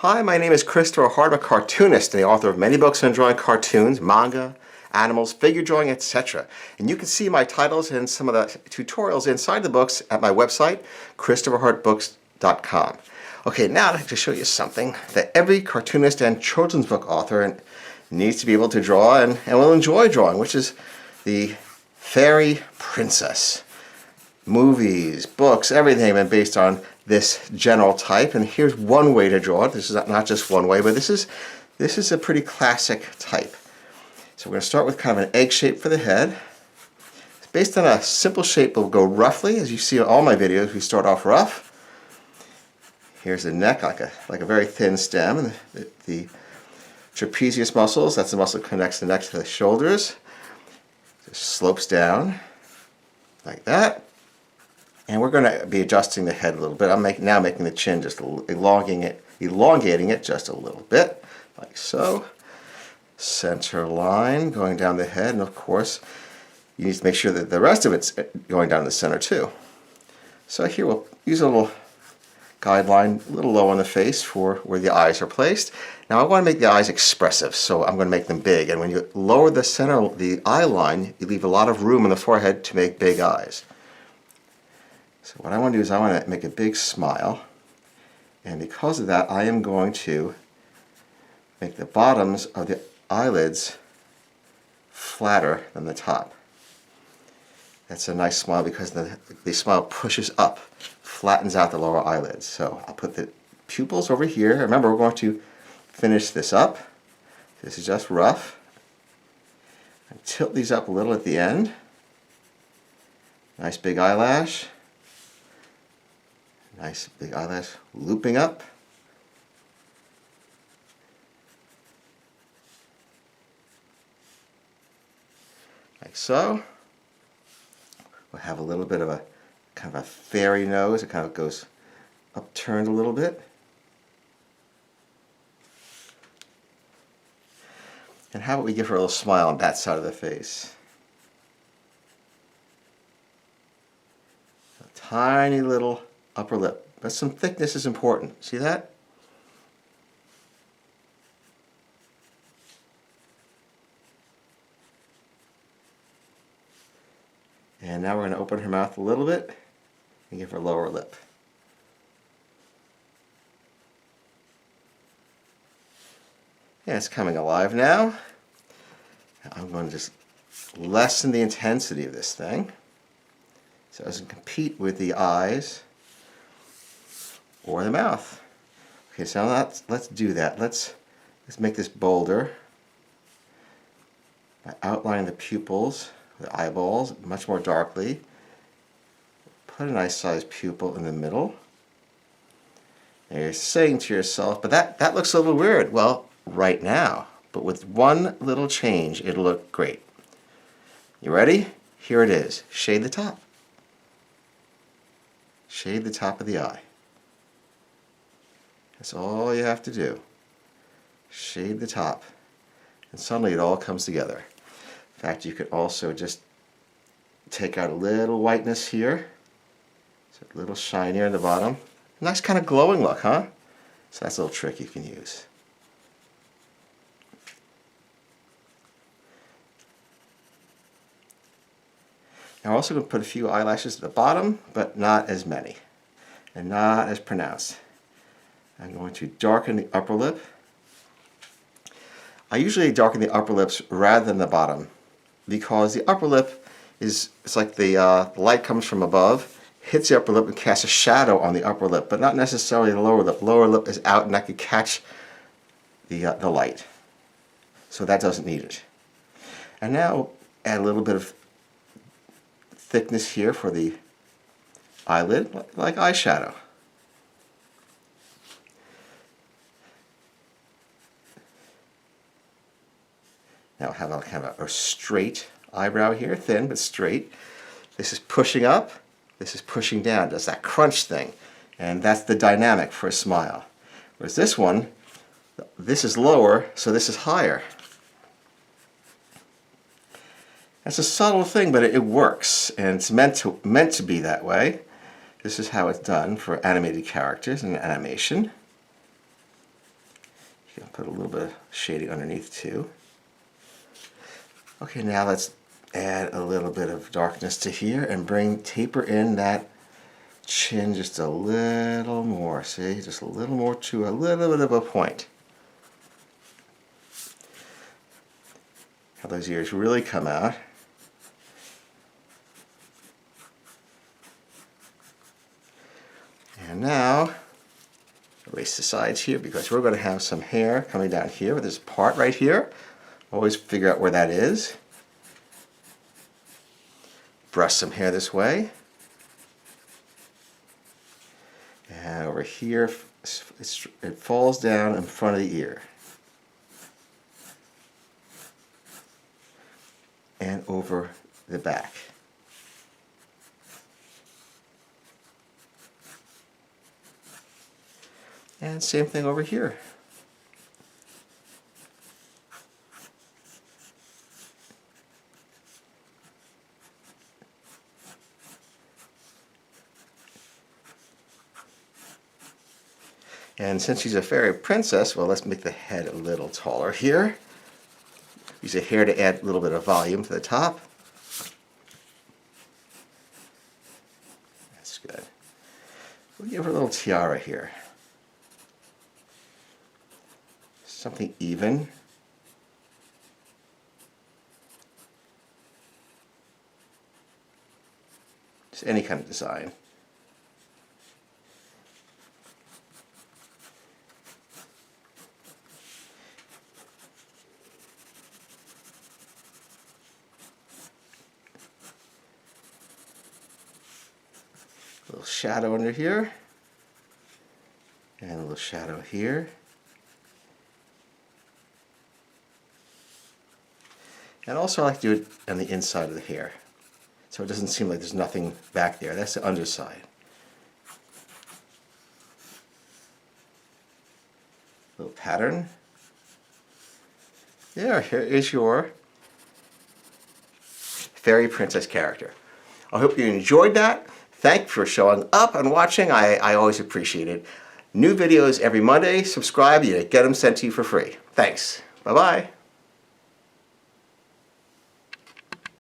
Hi, my name is Christopher Hart, a cartoonist and the author of many books on drawing cartoons, manga, animals, figure drawing, etc. And you can see my titles and some of the tutorials inside the books at my website, ChristopherHartBooks.com. Okay, now I'd like to show you something that every cartoonist and children's book author needs to be able to draw and will enjoy drawing, which is the fairy princess. Movies, books, everything have been based on this general type, and here's one way to draw it. This is not just one way, but this is a pretty classic type. So we're going to start with kind of an egg shape for the head. It's based on a simple shape. We'll go roughly, as you see in all my videos. We start off rough. Here's the neck, like a very thin stem, and the trapezius muscles. That's the muscle that connects the neck to the shoulders. It slopes down like that. And we're going to be adjusting the head a little bit. I'm now making the chin just elongating it just a little bit, like so. Center line going down the head, and of course, you need to make sure that the rest of it's going down the center too. So here we'll use a little guideline, a little low on the face for where the eyes are placed. Now I want to make the eyes expressive, so I'm going to make them big. And when you lower the center, the eye line, you leave a lot of room in the forehead to make big eyes. So what I want to do is I want to make a big smile, and because of that I am going to make the bottoms of the eyelids flatter than the top. That's a nice smile because the smile pushes up, flattens out the lower eyelids. So I'll put the pupils over here. Remember, we're going to finish this up. This is just rough. And tilt these up a little at the end. Nice big eyelash. Nice big eyelash looping up. Like so. We'll have a little bit of a kind of a fairy nose. It kind of goes upturned a little bit. And how about we give her a little smile on that side of the face? A tiny little upper lip, but some thickness is important. See that? And now we're going to open her mouth a little bit and give her a lower lip. Yeah, it's coming alive now. I'm going to just lessen the intensity of this thing so it doesn't compete with the eyes or the mouth. Okay, so let's do that. Let's make this bolder by outlining the pupils, the eyeballs, much more darkly. Put a nice sized pupil in the middle. And you're saying to yourself, but that looks a little weird. Well, right now, but with one little change, it'll look great. You ready? Here it is. Shade the top. Shade the top of the eye. That's all you have to do. Shade the top. And suddenly it all comes together. In fact, you could also just take out a little whiteness here. So a little shinier in the bottom. Nice kind of glowing look, huh? So that's a little trick you can use. Now I'm also going to put a few eyelashes at the bottom, but not as many. And not as pronounced. I'm going to darken the upper lip. I usually darken the upper lips rather than the bottom because the upper lip it's like the light comes from above, hits the upper lip and casts a shadow on the upper lip, but not necessarily the lower lip. Lower lip is out and that could catch the light. So that doesn't need it. And now add a little bit of thickness here for the eyelid, like eyeshadow. Now have a kind of a straight eyebrow here, thin but straight. This is pushing up, this is pushing down. Does that crunch thing. And that's the dynamic for a smile. Whereas this one, this is lower, so this is higher. That's a subtle thing, but it works, and it's meant to be that way. This is how it's done for animated characters in animation. You can put a little bit of shading underneath too. Okay, now let's add a little bit of darkness to here and taper in that chin just a little more. See, just a little more to a little bit of a point. How those ears really come out. And now, erase the sides here because we're going to have some hair coming down here. This part right here. Always figure out where that is. Brush some hair this way. And over here, it falls down in front of the ear. And over the back. And same thing over here. And since she's a fairy princess, well, let's make the head a little taller here. Use a hair to add a little bit of volume to the top. That's good. We'll give her a little tiara here. Something even. Just any kind of design. A little shadow under here. And a little shadow here. And also I like to do it on the inside of the hair, so it doesn't seem like there's nothing back there. That's the underside. Little pattern. There, here is your fairy princess character. I hope you enjoyed that. Thank you for showing up and watching. I always appreciate it. New videos every Monday. Subscribe, you get them sent to you for free. Thanks. Bye-bye.